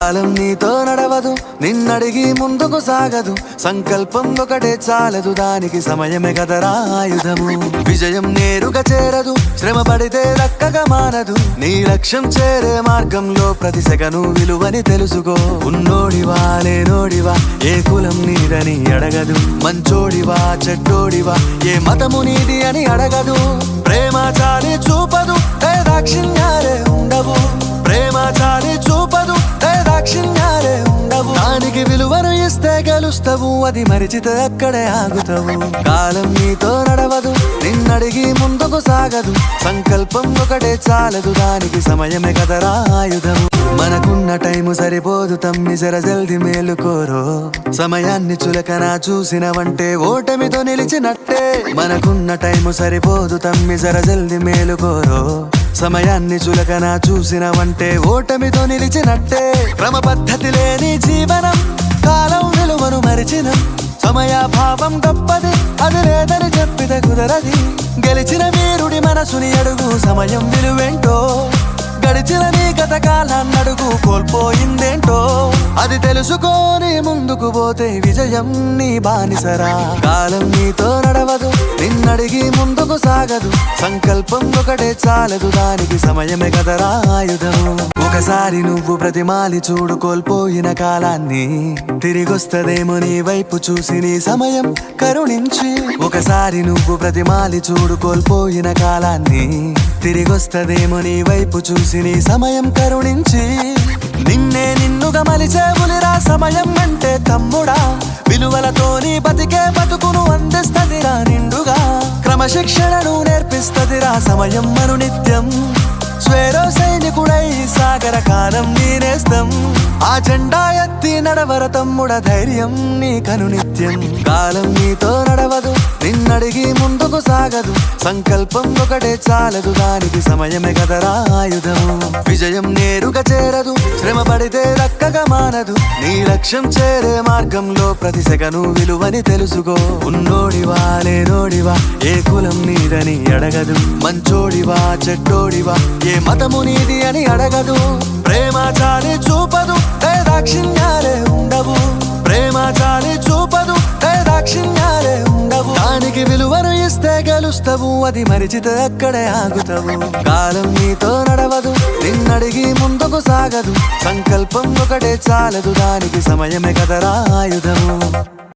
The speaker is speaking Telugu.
కాలం నీతో నడవదు, నిన్నడిగి ముందుకు సాగదు. సంకల్పం ఒకటే చాలదు, దానికి సమయమే కదరా ఆయుధము. విజయం నేరుగా చేరదు, శ్రమ పడితే దక్కగా మానదు. నీ లక్ష్యం చేరే మార్గంలో ప్రతి సెకను విలువని తెలుసుకో. ఉన్నోడివా లేనోడివా, ఏ కులం నీదని అడగదు. మంచోడివా చెడ్డోడివా, ఏ మతము నీది అని అడగదు. ప్రేమ చాలి చూపదు, దాక్షిణ్యాలే ఉండవు. ప్రేమ చాలి చూపదు, దాక్షిణ్యాలే ఉండవు. దానికి విలువను ఇస్తే గెలుస్తావు, అది మరిచితే అక్కడే ఆగుతావు. కాలం నీతో నడవదు, నిన్నడిగి ముందుకు సాగదు. సంకల్పం ఒకటే చాలదు, దానికి సమయమే కదరా ఆయుధము. మనకున్న టైము సరిపోదు తమ్మి, జర జల్ది మేలుకోరో. సమయాన్ని చులకన చూసినవంటే ఓటమితో నిలిచినట్టే. మనకున్న టైము సరిపోదు తమ్మి, జర జల్ది మేలుకోరో. సమయాన్ని చులకన చూసినవంటే ఓటమితో నిలిచినట్టే. క్రమ పద్ధతి లేని జీవనం, కాలం విలువను మరిచిన. సమయాభావం గొప్పది, అది లేదని చెప్పితే కుదరది. గెలిచిన వీరుడి మనసుని అడుగు, సమయం విలువేంటో. గడిచిన నీ గత కాలాన్నడుగు, కోల్పోయిందేంటో. అది తెలుసుకొని ముందుకు పోతే విజయం నీ బానిసరా. కాలం నీతో నడవదు, నిన్నడిగి ముందుకు సాగదు. సంకల్పం ఒకటే చాలదు, దానికి సమయమే కదరా ఆయుధము. ఒకసారి నువ్వు ప్రతిమాలి చూడు కోల్పోయిన కాలాన్ని, తిరిగొస్తదేమో నీ వైపు చూసి నీ సమయం కరుణించి. ఒకసారి నువ్వు ప్రతిమాలి చూడు కోల్పోయిన కాలాన్ని, తిరిగొస్తదేమో నీ వైపు చూసి నీ సమయం కరుణించి. నిన్నే నిన్నుగా మలిచేవులిరా సమయం అంటే తమ్ముడా. విలువలతోని బతికే బతుకును అందిస్తదిరా నిండుగా. క్రమశిక్షణను నేర్పిస్తదిరా సమయం మను నిత్యం. స్వేరో సైనికుడై సాగర కాలం నీనేస్తం. ఆ జెండా ఎత్తి నడవర తమ్ముడ, ధైర్యం నీ కను నిత్యం. కాలం నీతో నడవదు, నిన్నడిగి ముందుకు సాగదు. సంకల్పం ఒకటే చాలదు, దానికి సమయమే కదరా ఆయుధము. విజయం నేరుగా చేరదు, శ్రమ పడితే దక్కగా మానదు. నీ లక్ష్యం చేరే మార్గంలో ప్రతి సెకను విలువని తెలుసుకో. ఉన్నోడివా లేనోడివా, ఏ కులం నీదని అడగదు. మంచోడివా చెడ్డోడివా, ఏ మతము నీది అని అడగదు. ప్రేమ చాలి చూపదు, దాక్షిణ్యాలే ఉండవు. ప్రేమ చాలి చూపదు, దాక్షిణ్యాలే ఉండవు. దానికి విలువను ఇస్తే గెలుస్తావు, అది మరిచితే అక్కడే ఆగుతావు. కాలం నీతో నడవదు, నిన్నడిగి ముందుకు సాగదు. సంకల్పం ఒకటే చాలదు, దానికి సమయమే కదరా ఆయుధము.